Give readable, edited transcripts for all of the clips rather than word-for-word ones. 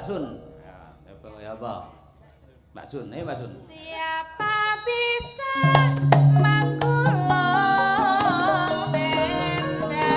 Mbak Sun. Ya apa? Mbak Sun, Mbak Sun. Siapa bisa menggulung tenda?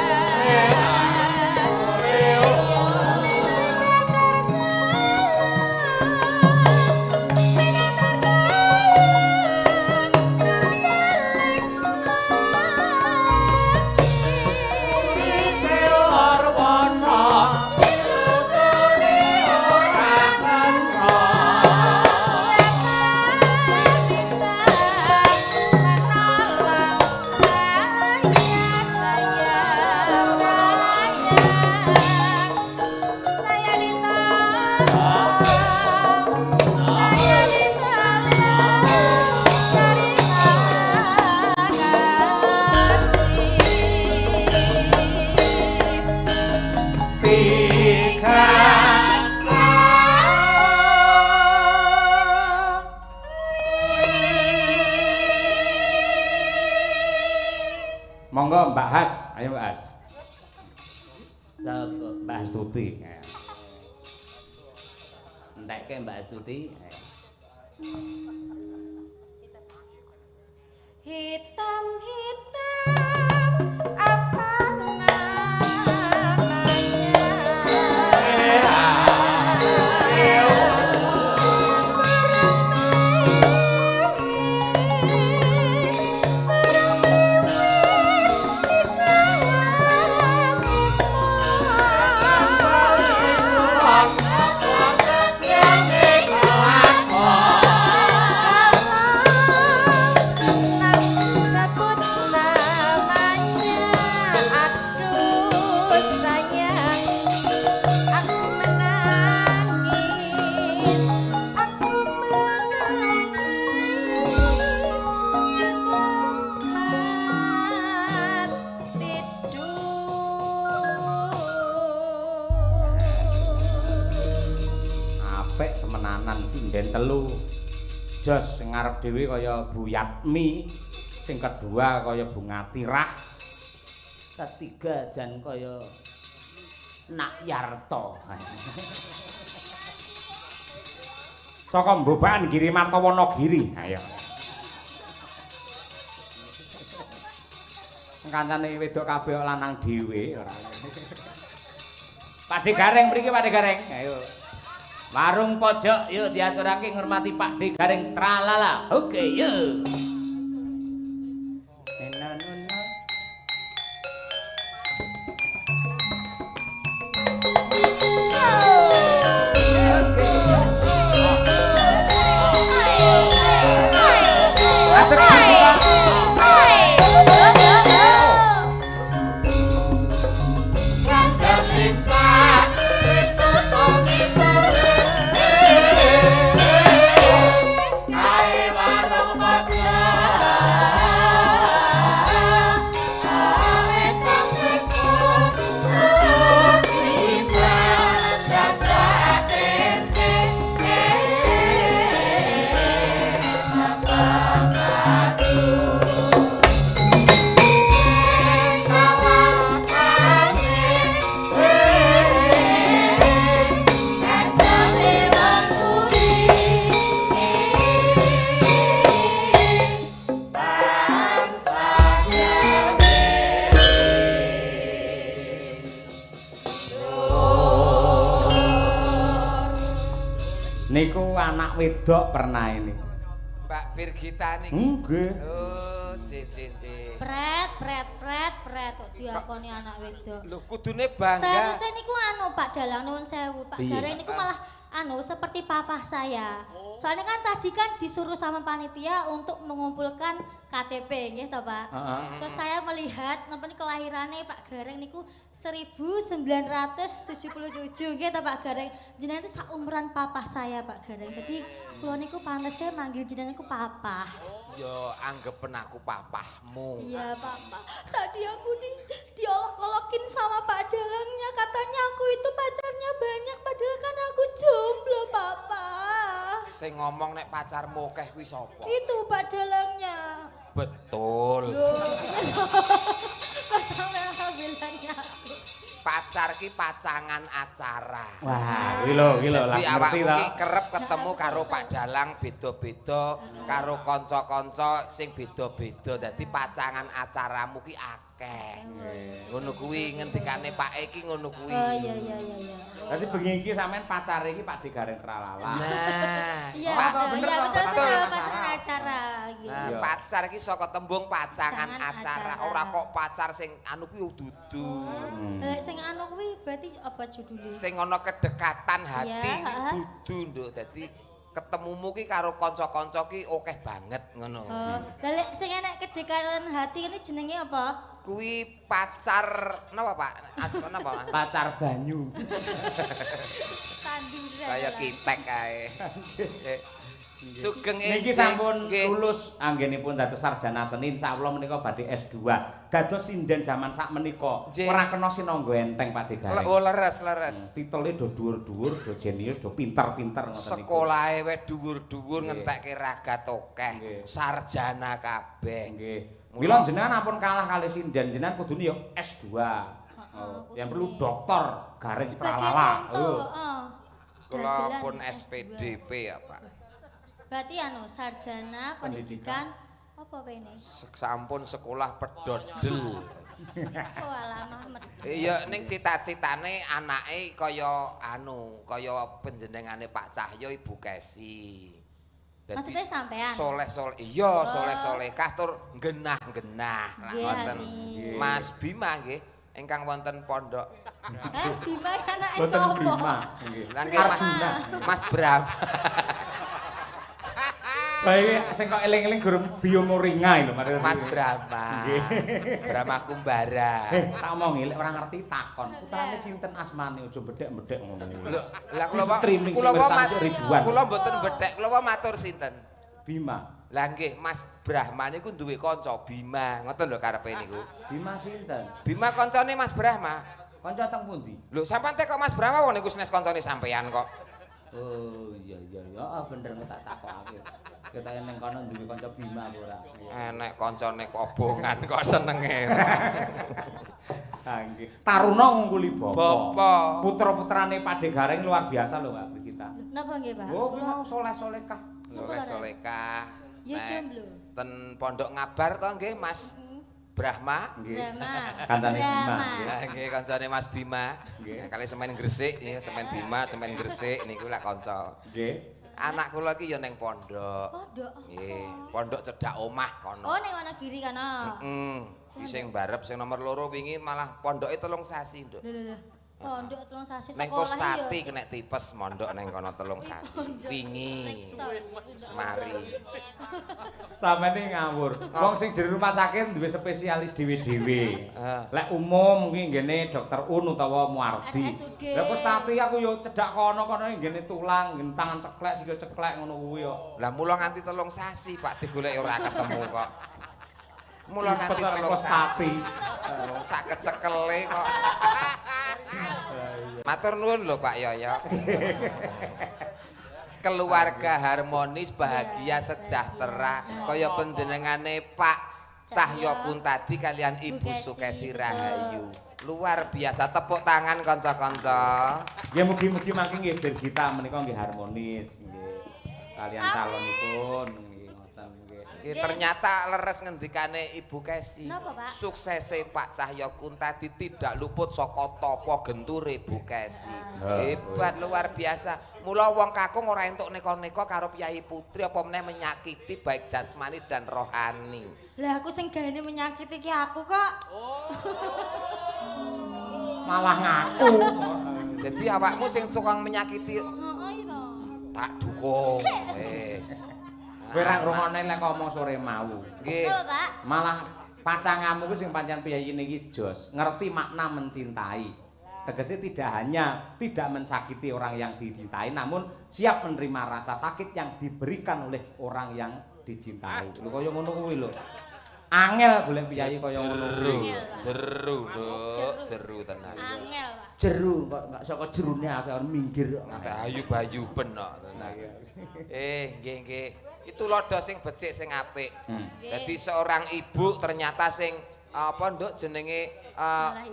Monggo Mbak Has, ayo Mbak Has. Mbak Astuti. Entekke Mbak Astuti. Hitam-hitam apa sinden telu jos sing ngarep dhewe kaya Bu Yatmi, sing kedua kaya Bu Ngatirah, ketiga jan kaya Nak Yarto. Saka Mbobakan Giri Martawana Giri. Ayo. Kancane wedok kabeh lanang dhewe ora. Pakde Gareng mriki Pakde Gareng. Ayo. Warung pojok yuk diaturake ngurmati Pakde Gareng tralala. Oke, yuk. Niku anak wedok pernah ini. Mbak Virgita niki. Nggih. Oh, cici. Pret kok diakoni anak wedok. Lho kudune bangga. Seharusnya niku Pak Dalang nuwun sewu. Pak Iya. Gareng niku malah seperti papa saya. Soalnya kan tadi kan disuruh sama panitia untuk mengumpulkan KTP nggih toh, Pak. Terus saya melihat napa kelahirannya Pak Gareng niku 1977 nggih toh Pak Gareng. Jenengan itu saumuran papa saya Pak Gareng. Jadi kula niku pantes manggil jenengan niku papa. Yo anggepen aku papahmu. Iya, Papa. Tadi aku diolok-olokin sama Pak Dalangnya, katanya aku itu pacarnya banyak padahal kan aku jomblo, Papa. Sing ngomong nek pacarmu akeh kuwi sapa? Itu Pak Dalangnya. Betul. Loh. Kok sampe bilangnya aku. pacar ki pacangan acara. Wah, kuwi lho lah Jadi ngerti awakmu ta. ki kerep ketemu karo Pak Dalang beda-beda, karo kanca-kanca sing beda-beda. Dadi pacangan acaramu ki akeh. Ngono kuwi ngendikane Pak iki ngono kuwi. Oh iya. Dadi bengi iki sampean pacare iki Pak Degareng Tralala. Nah, Iya, bener iya kok, betul betul. pasangan acara gitu. Nah, Iya. pacar iki saka tembung pacangan Pacangan acara, acara. ora kok pacar sing anu kuwi dudu. Sing anu kuwi berarti apa judulnya? Sing ana kedekatan hati Iya, iki dudu, Nduk. Dadi ketemumu ki karo kanca-kanca ki akeh banget ngono. Oh, lha sing enek kedekatan hati ini jenenge apa? Kuwi pacar napa Pak? Asal napa Mas? Pacar banyu. Tanduran. Kaya kitek kae. Sugeng Niki enjing, sampun nggih. lulus anggenipun dados sarjana seni insyaallah menika badhe S2. Dados sinden jaman sak menika. Nggih. Ora kena sinangga enteng Pak Degareng. Oh leres. Titele do dhuwur-dhuwur, do jenius, do pinter-pinter ngoten niku. Sekolahe wis dhuwur-dhuwur Nggih. ngentekke ragat akeh. Nggih. Sarjana kabeh. Nggih. Mila jenengan ampun kalah kali sinden, jenengan kudune ya S2. Oh, yang perlu doktor Gareng Sebagai Pralala. contoh, Oh. Kula dagelan pun S2. SPDP ya Pak. Berarti anu sarjana pendidikan apa ini? Sampun sekolah pedodel. Oh alah Mahmet. Iya ning cita-citane anake kaya anu, kaya panjenengane Pak Cahyo Ibu Kesi. Dadi Maksudnya sampean? Soleh-soleh. Iya, soleh-solehkah tur genah-genah. Lah Nggih, wonten Hani. Mas Bima nggih ingkang wonten pondok. Bima anake Boten sapa? Bima. Nggih. Lah nggih Mas, Arjuna. Mas Bram. Baik, sing kok eling-eling gurung biomoringa lho mari. Mas Brahma. Nggih. Brahma Kumbara. Tak omong lek ora ngerti takon. Putrane sinten asmane aja bedhek-bedhek ngono. Lho, lah kula wae Streaming kula sing wae bersama ribuan. kula mboten bedhek, kula wae matur sinten. Bima. Lah nggih, Mas Brahma niku duwe kanca Bima, ngoten lho karepe niku. Bima sinten? Bima kancane Mas Brahma. Kanca teng pundi? Lho, sampean teko Mas Brahma wong niku senes kancane sampean kok. Oh iya. Ah bener tak takokake. Kita ning kono duwe kanca Bima apa ora? Enek kancane kobongan kok senenge. Ha nggih. Taruna ngungkuli bapa. Bapa. Putra-putrane Pak Degareng luar biasa lho Pak kita. Napa nggih, Pak? Oh, kuwi mau soleh-solehkah. Soleh-solehkah. Ya Nek jomblo. ten pondok ngabar to nggih Mas Brahma. Nggih. Brahma. Kancane Bima. Nah, nggih kancane Mas Bima. Nggih. Nah, kali semen Gresik, ya semen Bima, semen Gresik niku lak kanca. Nggih. Anak kula iki ya ning pondok. Pondok. Nggih, pondok cedhak omah kono. Oh ning Wonogiri kana. Iki sing barep sing nomor 2 wingi malah pondoke 3 sasi, Nduk. Lho. Pondok 3 sasi Ning sekolah Kostati ya. kena tipes mondok ning kono 3 sasi. Wingi. Semari. Sampeyan ngawur. Wong sing jero rumah sakit duwe spesialis dhewe-dhewe. Ah. Lek umum kuwi nggene Dokter Un utawa Muardi. RSUD. Lah Pustati aku yo cedhak kono-kono nggene tulang, nggene tangan ceklek, sikil ceklek ngono kuwi yo. Lah mula nganti 3 sasi Pak digoleki ora ketemu kok. Mula nganti Pesane 3 Pustati. sasi. Sak kecekele kok. Matur nuwun lho Pak Yoyo. Keluarga harmonis, bahagia, sejahtera kaya panjenengane Pak Cahyo Kuntadi kalian Ibu Sukesi Rahayu. Luar biasa, tepuk tangan kanca-kanca. Ya mugi-mugi mangke nggih Birgita menika nggih harmonis nggih. Kalian calonipun nggih ngoten nggih. Ternyata leres ngendikane Ibu Kesi. Napa, Pak? Suksese Pak Cahyo Kuntadi tidak luput saka tapa genture Ibu Kesi. Hebat luar biasa. Mula wong kakung ora entuk neka-neka karo piyai putri apa meneh menyakiti baik jasmani dan rohani. Lah aku sing gane menyakiti ki aku kok. Malah ngaku. Jadi awakmu sing tukang menyakiti Heeh iya. tak dukung. Wis. Kowe ra ngrungokne lek ngomong sore mau. Nggih. Betul, Pak. Malah pacangamu ku sing pancen piyayine iki jos, ngerti makna mencintai. Tegese tidak hanya tidak mensakiti orang yang dicintai, namun siap menerima rasa sakit yang diberikan oleh orang yang dicintai. Lho kaya ngono kuwi lho. Angel golek piyayi kaya ngono kuwi. Jeru, Nduk. Jeru tenan. Angel, Pak. Jeru kok gak saka jerune akeh minggir kok. Ngampe ayu-bayu ben kok. Nggih. Itu lodo sing becik sing apik. Jadi seorang ibu ternyata sing apa nduk jenenge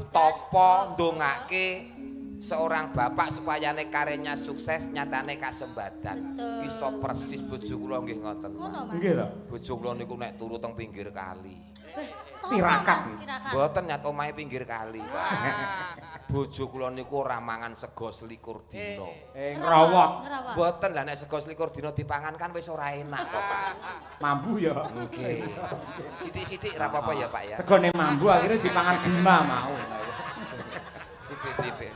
topo ndongake seorang bapak supaya karirnya sukses nyatane kasembadan. Iso persis bojo kula nggih ngoten. Nggih lho. Bojo kula niku nek turu teng pinggir kali. Tirakat. Mboten nyat omahe pinggir kali, Pak. Bojo kula niku ora mangan sego 21 dina. Ngrawak. Mboten lah nek sego 21 dina dipangan kan wis ora enak kok, Pak. Mambu ya. Nggih. Sithik-sithik ora apa-apa ya, Pak ya. Segone mambu akhirnya dipangan Bima mau. Sithik-sithik.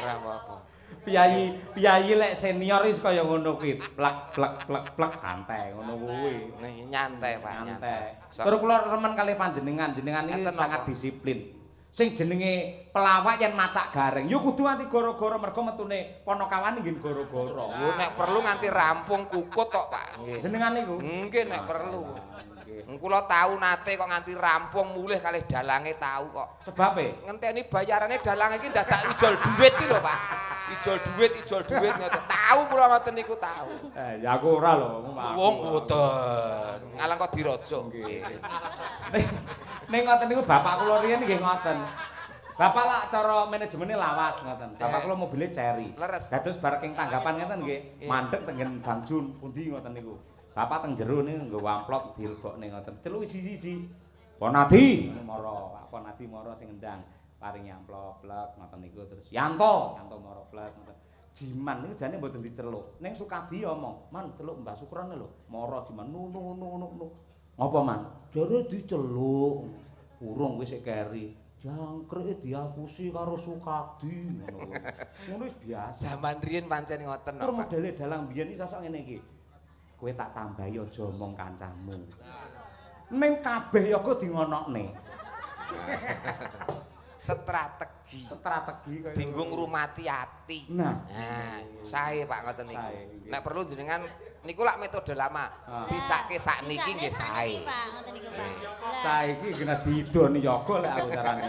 Ora apa-apa. Piyayi lek senior wis kaya ngono kuwi. Plek santai ngono kuwi. Nyantai, Pak, nyantai. Terus kula remen kali panjenengan iki sangat disiplin. Sing jenenge pelawak yen macak gareng ya kudu nganti gara-gara mergo metune Ponokawan nggih gara-gara. Oh nek perlu nganti rampung kukut tok, Pak. Nggih. Jenengan niku? Nggih nek perlu. Kula tau nate kok nganti rampung mulih kalih dalange tau kok. Sebabe ngenteni bayarane dalange iki dadak ijol dhuwit iki lho, Pak. Ijol dhuwit ngoten. Tahu kula ngoten niku tahu. Ya aku ora lho. Wong mboten. Ngalang kok diraja. Nggih. Ning ngoten niku bapak kula riyen nggih ngoten. Bapak lak cara manajemennya lawas ngoten. Bapak kula mobilnya Cherry. Dados bar king tanggapan ngeten nggih, mandeg tengen Bang Jun pundi ngoten niku. Bapak teng jero niku nggo amplop dilebokne ngoten. Celuk siji-siji. Ponadi mara, Pak Ponadi mara sing ngendang. Paringi amplop plek ngoten niku terus Yanto mara plek ngoten. Jiman niku jane mboten diceluk. Ning Sukadi omong, "Man, celuk Mbah Sukrone lho." Mara Jiman nu. Ngapa, Man? Jare diceluk. Urung wis sik keri. Jangkrike diapusi karo Sukadi ngono kuwi. Ngono wis biasa. Zaman riyen pancen ngoten Terus modele dalang biyen iki sosok ngene iki. Kowe tak tambahi aja omong kancamu. Ning kabeh ya kok dingonokne. Strategi Kaya bingung rumati ati. Nah, sae Pak ngoten niku. Sae, Nek perlu jenengan niku lak metode lama. Dicake sakniki nggih sae. Pak, ngoten niku, Pak. saiki kena didoni yoga lek aku carane.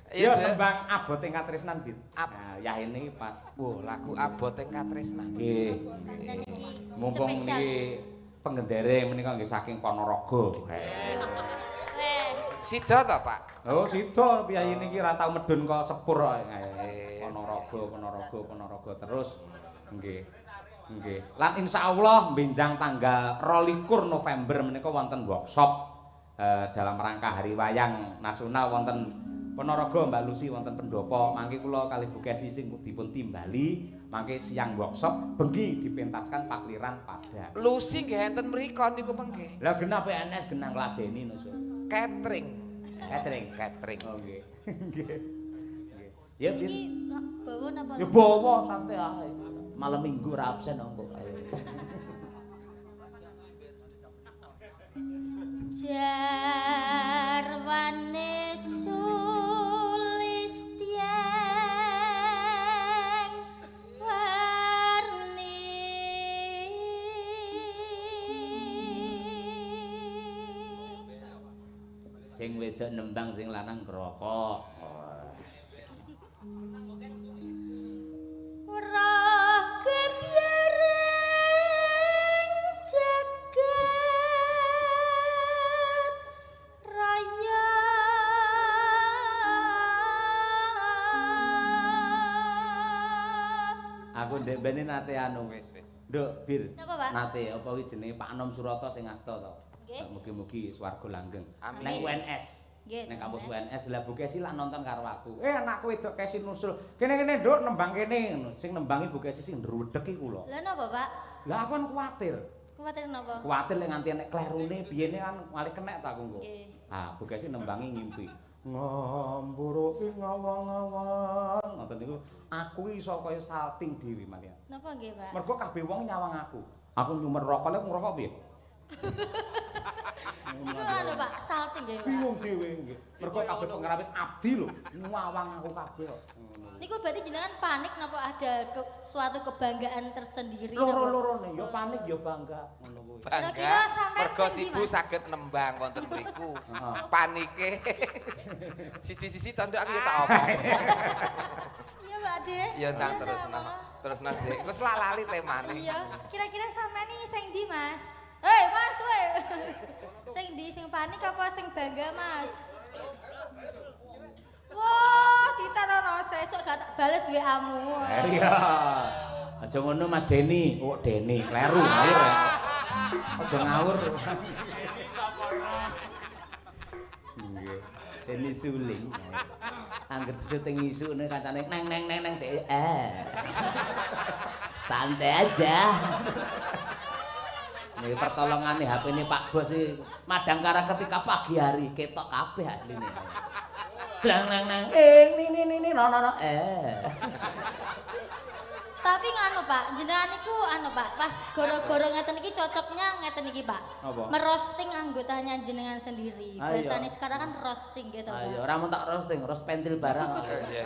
Ya tembang abot ing katresnan Dit. Nah, ya ini pas. Lagu abot ing katresnan. Nggih. Mumpung niki penggendere menika nggih saking Ponorogo. Sida to, Pak? Oh, sida piyayi niki ra tau medun kok sepur kok. Ponorogo terus. Nggih. Lan insyaallah benjang tanggal 22 November menika wonten workshop dalam rangka Hari Wayang Nasional wonten Ponorogo Mbak Lucy wonten pendopo. Mangke kula kalih Bu Kesi sing dipun timbali, mangke siang workshop bengi dipentaskan Pakliran Pada. Lucy nggih enten mriku niku mengke. Lah genah PNS genah ngladeni nusu. Catering. Oh nggih. Nggih. Ya piye? Iki bawa napa? Ya bawa santai ae. Malam Minggu ora absen kok. Jarwane sulistyang warni Sing wedok nembang sing lanang ngrokok. Roh kebiaring jagat raya Aku ndek bene nate anu. Wis. Nduk, Bir. Napa, Pak? Nate apa kuwi jenenge Pak Anom Surata sing ngasta to. Nggih. Mugi-mugi swarga langgeng. Amin. Nek UNS. Nggih. Nek kampus UNS lah Bu Kesi lak nonton karo aku. Anakku wedok Kesi nusul. Kene-kene Nduk nembang kene ngono. Sing nembangi Bu Kesi sing ndrudeg iki kula. Lah napa, Pak? Lah aku kan kuwatir. Kuwatir napa? Kuwatir lek nganti enek klerune biyene kan malih kenek ta aku engko. Nggih. Ah, Bu Kesi nembangi ngimpi. Ngamburu ing awang-awang. Ngoten niku aku iso kaya salting dhewe malian. Napa nggih, Pak? Mergo kabeh wong nyawang aku. Aku nyumer rokok lek ngrokok piye? Iku anu Pak, salting nggih, Pak. Bingung dhewe nggih. Mergo kabeh pengrawit abdi lho, nyawang aku kabeh kok. Niku berarti jenengan panik napa ada suatu kebanggaan tersendiri napa? Loro-lorone ya panik ya bangga ngono kuwi. Kira-kira sampean Mergo sing ndi, sibu Mas? saged nembang wonten mriku. Panike. Sisi-sisi tanduk aku ya tak omong. Iya, Pak De. Ya nang terusno. Terusno Dik. Wis lali temane. Iya, kira-kira sampean iki sing ndi, Mas? Hei, Mas, we. Sing ndi sing panik apa sing bangga, Mas? Wah, ditarono sesuk gak tak bales WA-mu. Iya. Aja ngono Mas Deni. Oh, Deni, kleru ngawur. Aja ngawur. Nggih. Deni suling. Angger syuting isuk kancane neng dek. Santai aja. Nih pertolongan nih HP ini Pak Bos sih madang kara ketika pagi hari ketok kabeh asline. Glang nang ini no Tapi nganu Pak, jenengan niku anu Pak, pas goro-goro ngeten iki cocoknya ngeten iki Pak. Apa? Merosting anggotanya jenengan sendiri. Ayo. Biasanya sekarang kan roasting gitu Pak. Ayo ora mun tak roasting, roast pentil barang. Iya.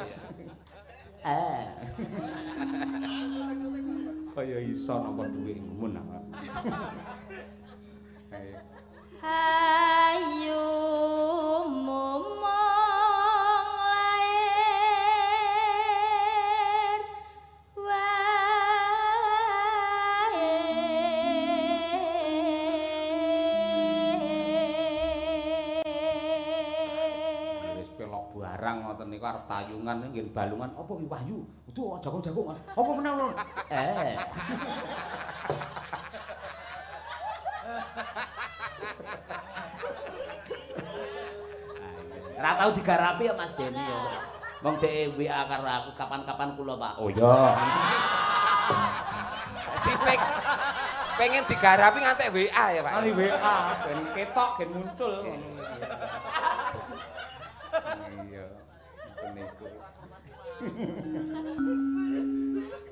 Kaya iso napa duwe gumun apa. Ayo. Hayu momong lair wae. Wis pelok barang ngoten niku arep tayungan nggih balungan apa ki Wahyu? Duh jagung-jagung. Apa meneh ngono? Ora tau digarapi ya Mas Deni ya. Wong dhek WA karo aku kapan-kapan kula Pak. Oh iya. Dipek pengen digarapi ngantek WA ya, Pak. Kali WA ben ketok gen muncul. Iya. Niku.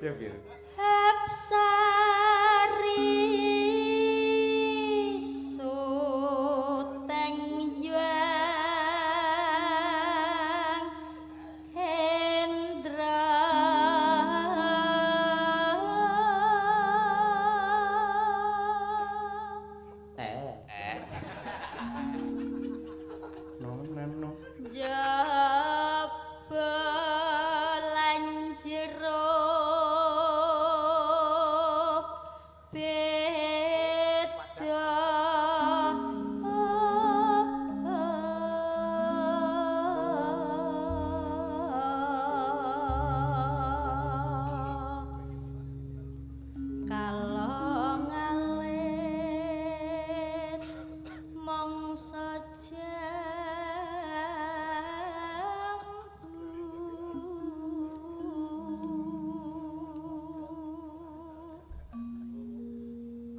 Ya piye? Hapsari suteng yang Hendra No. Jabalan jero beda kalau ngalit mongso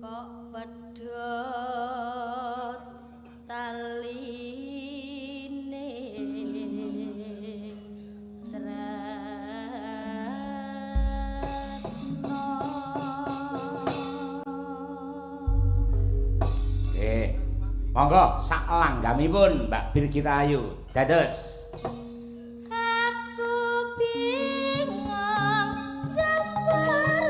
kok pedhot taline tresno Monggo sak langgamipun Mbak Birgita Ayu. Dados. aku bingung campur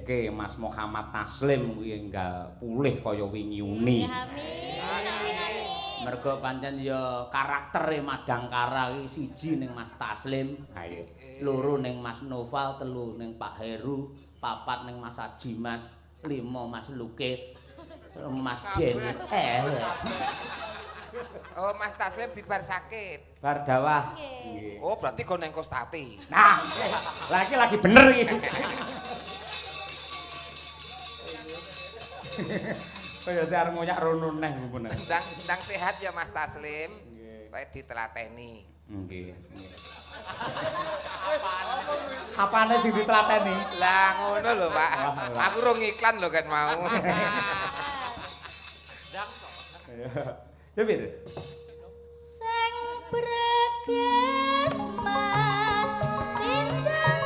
ndadekake Mas Muhammad Taslim kuwi enggal pulih kaya wingi uni. Amin. Amin. Mergo pancen ya karaktere Madangkara iki siji ning Mas Taslim, ayo. Loro ning Mas Noval, telu ning Pak Heru, papat ning Mas Ajimas, 5 Mas Lukis, Mas Den. Oh, Mas Taslim bibar sakit. Bar dawah. Oh, berarti go neng Kostati. Nah, lagi bener iki. Kaya saya arep ngoyak rono neh ngono. Ndang sehat ya Mas Taslim. Kowe ditelateni. Nggih. Apane sing ditelateni? Lah ngono lho, Pak. Aku rung iklan lho kan mau. Ya piye? Sing breges Mas tindang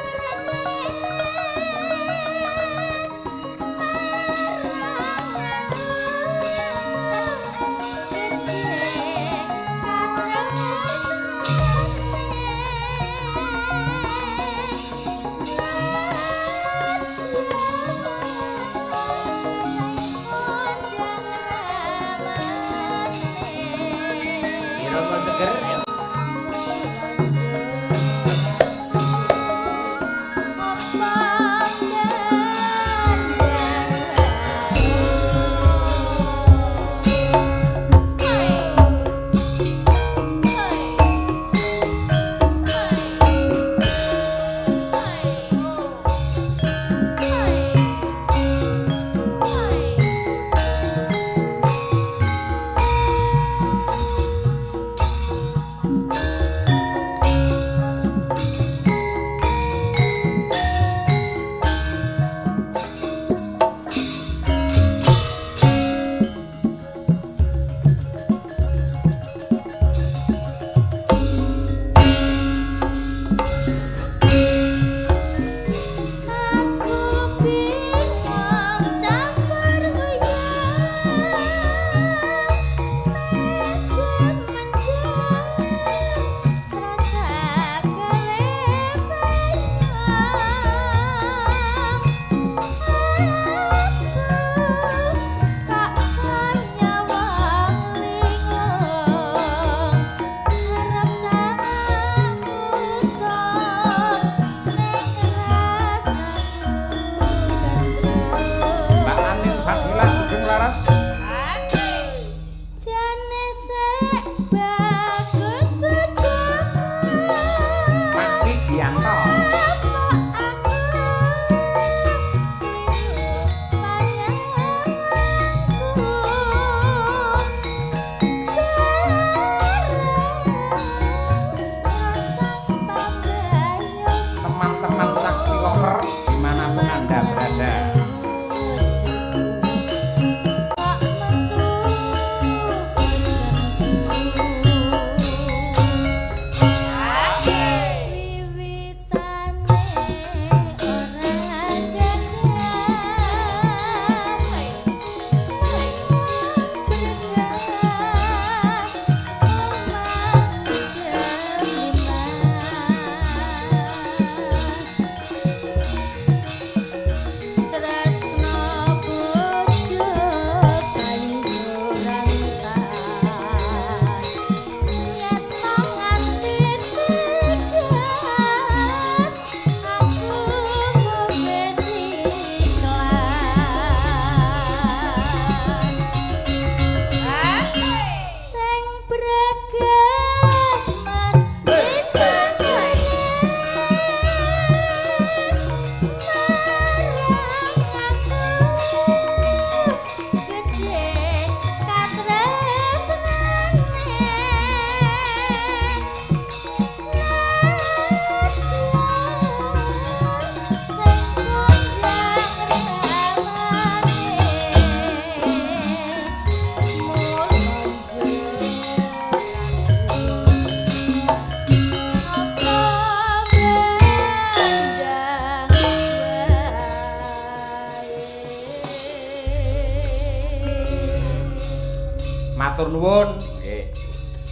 Matur nuwun. Nggih.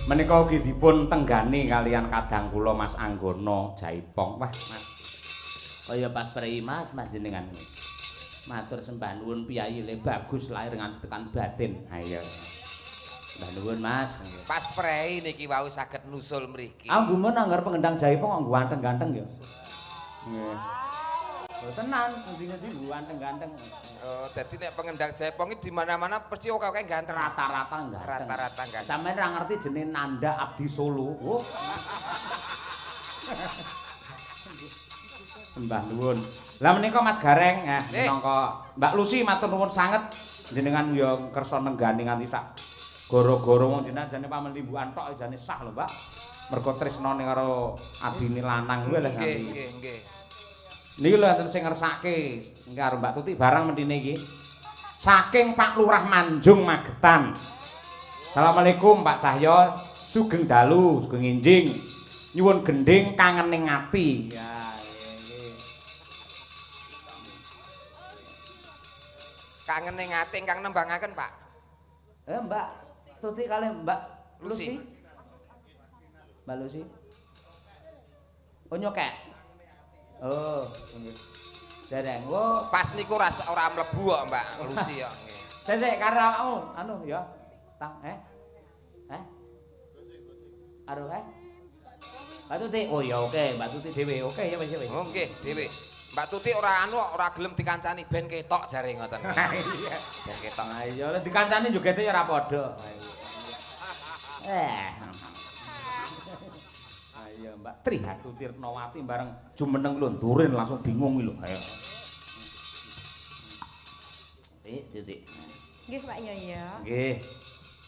Menika ugi dipun tenggani kalian kadang kula Mas Anggono Jaipong. Wah, Mas. Kaya pas prei Mas jenengan. Matur sembah nuwun piyayi le bagus lahir nganti tekan batin. Ha iya. Mbah nuwun Mas. Pas prei niki wau saged nusul mriki. Anggumun anggar pengendang Jaipong nggo ganteng-ganteng ya. Nggih. Oh tenan, ngendi-ngendi nggo ganteng-ganteng. Oh, dadi nek pengendang Jaipong iki di mana-mana perci oke-oke ganteng. Rata-rata ganteng. Rata-rata ganteng. Sampeyan ora ngerti jenenge Nanda Abdi Solo. Oh. Mbah nuwun. Lah menika Mas Gareng, minangka Mbak Lucy matur nuwun sanget jenengan ya kersa nenggani nganti sak goro-goro wong jenengan jane pamentimbukan tok jane sah lho, Mbak. Mergo tresnane karo adine lanang kuwi lho nganti. Nggih, nggih. Niki lho enten sing ngersake karo Mbak Tutik barang mendine iki. Saking Pak Lurah Manjung Magetan. Assalamualaikum Pak Cahyo, sugeng dalu, sugeng enjing. Nyuwun gending kangening ati. Ya, nggih. Kangening ati ingkang nembangaken, Pak. Mbak Tutik kalih Mbak Lucy. Lucy. Mbak Lucy. Oh nyokek. Oh, nggih. Dereng. Oh, Pas niku ora mlebu kok, Mbak Lucy kok nggih. sesek karo awakmu anu ya. Tang Aduh Mbak Tutik. Oh ya oke, Mbak Tutik dhewe. Oke ya wis ya wis. Oh nggih, dhewe. Mbak Tutik ora gelem dikancani ben ketok jare ngoten. Iya. Ben ketok. Nah iya lek dikancani jogete ya ora padha. Ayo Mbak Tri Astuti Retnawati bareng jumeneng lho ndurin langsung bingung lho. Ayo. Titik. Nggih Pak Yoyo. Nggih.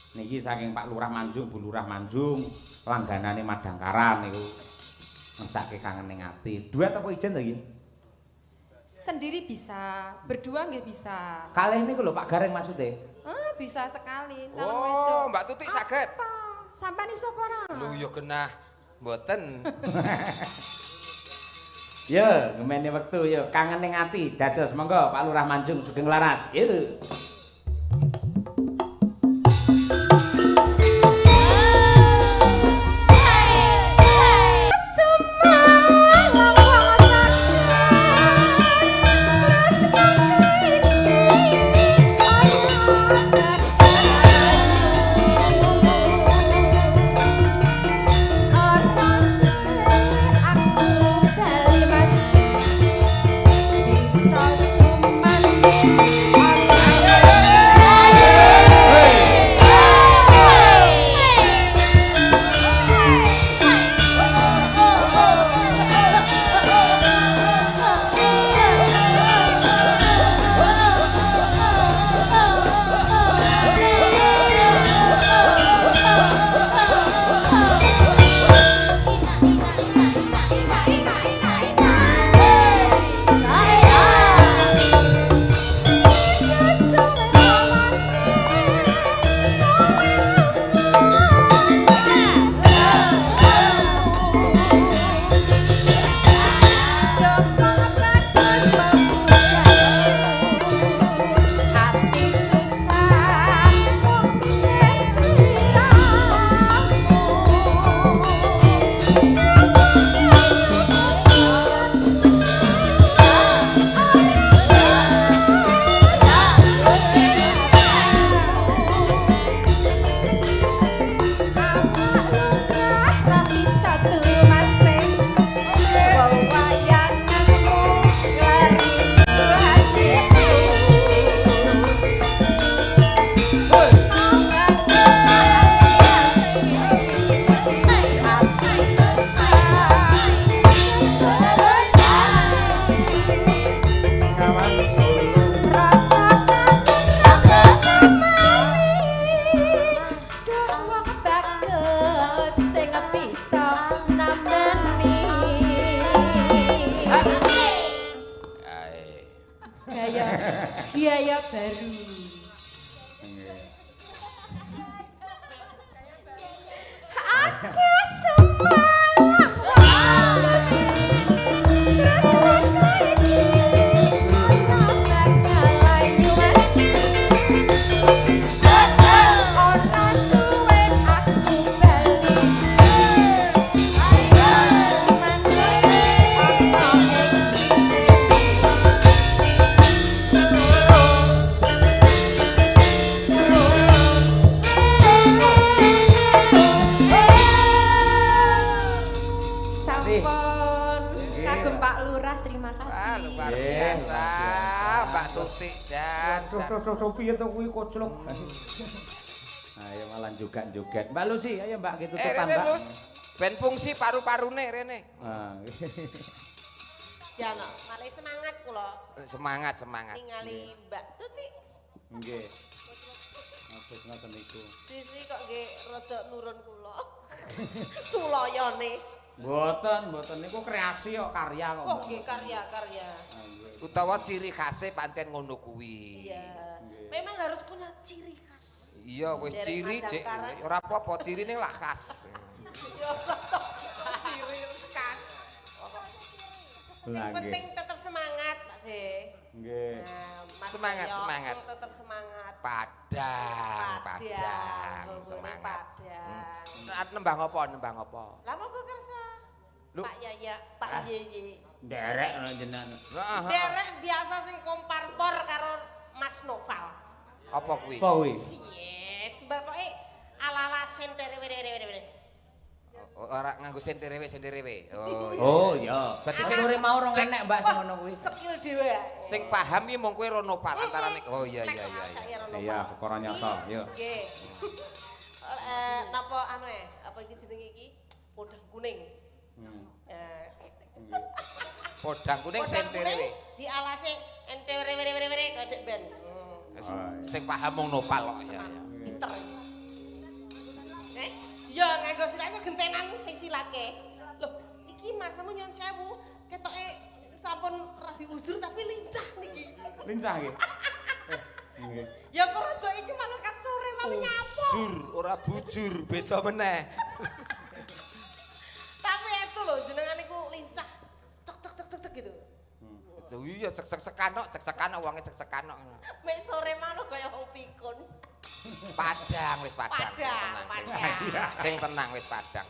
Niki saking Pak Lurah Manjung, Bu Lurah Manjung, langganane Madangkaran niku. Mesake kangening ati. Duet apa ijen to iki? Sendiri bisa, berdua nggih bisa. Kalih niku lho Pak Gareng maksude. Bisa sekali. Oh, Mbak Tutik saged. Sampeyan iso apa ora? Lho ya genah. Mboten. Ya, ngemene wektu ya kangening ati. Dados monggo Pak Lurah Manjung sugeng laras. Yo. Biaya baru. Aja semalam waras terus lagi ora bakal ayu mas ora suwe aku bali aja maneh ana ing sisi Tuh piye to kuwi koclok. Ayo malah joget-joget. Mbak Lucy, ayo Mbak gitu tutupan Mbak. Lus. Ben fungsi paru-parune rene. Jano, malah semangat kula. Semangat. Ningali Mbak Tuti. Nggih. Maksud ngoten niku. Sisi kok nggih rada nurun kula. Sulayane. Mboten niku kreasi kok karya kok. Oh nggih karya. Utawa ciri khasnya pancen ngono kuwi. Iya. Memang harus punya ciri khas. Iya wis ciri cek ora apa-apa cirine lah khas. Yo ciri khas. Sing penting tetap semangat, Pak De. Nggih. Mas Semangat. Tetap semangat. Padang. Semangat. Nembang apa? Lah monggo kersa. Lu- Pak Yaya, Pak Yeye. Derek lho jenengan. Derek biasa sing komparpor karo Mas Noval. Apa kuwi? Apa kuwi? Yes, pokoke ala-ala sentere. Ora nganggo senterewe. Oh iya. Berarti Sing ore mau rong enek Mbak sing ngono kuwi. Skill dhewe. Sing paham iki mung kowe Ronopal antarane. Oh iya. Iya, perkara nyata, yo. Nggih. Napa anu apa iki jenenge iki? Podang kuning. Podang kuning senterewe. Dialase entere kadek ben. Sing paham mung Nopal kok ya. Pinter. Ya nganggo silat kok gentenan sing silake. Loh, iki masamu nyuwun sewu, ketoke sampun ora diusur tapi lincah niki. Lincah nggih. Nggih. Ya kok rada iki manokat sore mau nyapa. Bujur, ora bujur, beda meneh. Tapi estu lho jenengan niku lincah. Cek gitu. Iya cek-cekan wonge cek-cekan. Mek sore mano kaya wong pikun. Padang. Sing tenang wis padang.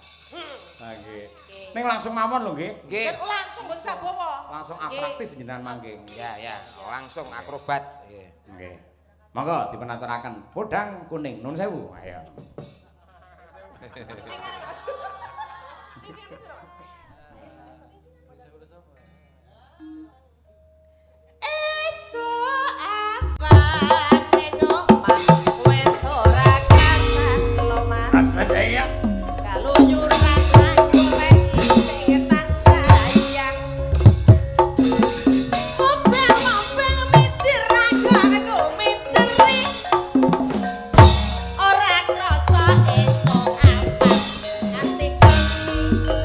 Ha nggih. Ning langsung mawon lho nggih. Nggih. Kan langsung ben sabawa. Langsung atraktif jenengan mangke. Ya, langsung akrobat. Nggih. Monggo dipunaturaken podang kuning nun sewu. Ayo. Esuk apa nengok mas wes ora kasah lo mas. Asaya. Kaluyuran aku lagi pengetan sayang. Obeng mitir aku miteri. Ora krasa esuk apa nganti bengi.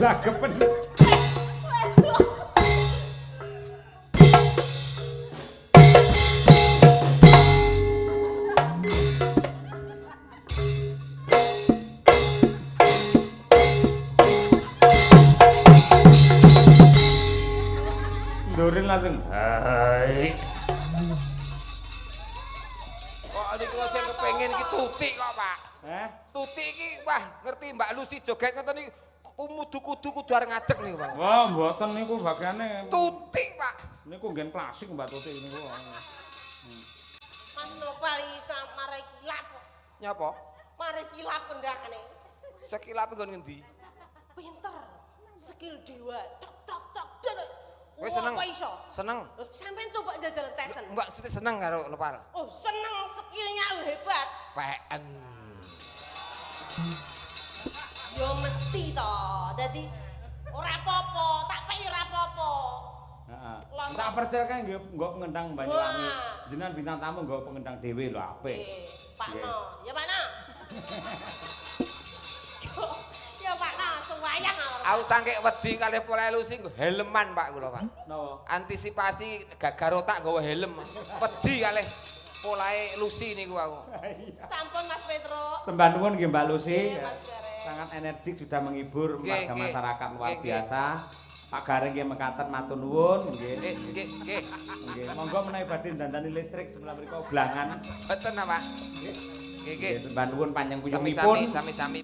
Lagepen. Dorin langsung. Hai. Kok niku sing kepengin iki tutik kok, Pak. Tutik iki wah ngerti Mbak Lucy joget ngoten iki kudu arep ngadeg niku, Pak. Wah, mboten niku bagiane tutik, Pak. Niku ngen klasik Mbak Tutik niku. Mas Nopal iki mare kilap. Nyapa? Mare kilap kendangane. Sekilap nggon ngendi? Pinter. Skill dewa. Tok tok tok. Kowe seneng? Apa iso? Seneng. Sampeyan coba jajal tesen. Mbak Siti seneng karo Nopal. Oh, seneng skillnya hebat. PN. Yo mesti to. Dadi ora apa-apa, tak pek ora apa-apa. Heeh. Tak percaya kan nggo pengendang Banyuwangi. Wah. Jenengan bintang tamu nggo pengendang dhewe lho apik. Pak No, ya Pak No. Ya Pak No, sewayang Aku sangke wedi kalih Pola Lucy nggo helman Pak kula, Pak. Napa? Antisipasi gagar otak nggawa helm. Wedi kalih Polae Lucy niku aku. Sampun Mas Petro. Sembah nuwun nggih Mbak Lucy. Nggih, Mas Gareng. Sangat energik sudah menghibur warga Nggih, masyarakat luar nggih, biasa. Pak Gareng nggih mekaten matur nuwun nggih. Nggih. Nggih, monggo menawi badhe dandani listrik sebelah mriku blangan. Mboten, Pak. Nggih. Nggih, sembah nuwun panjang puyungipun. Sami-sami.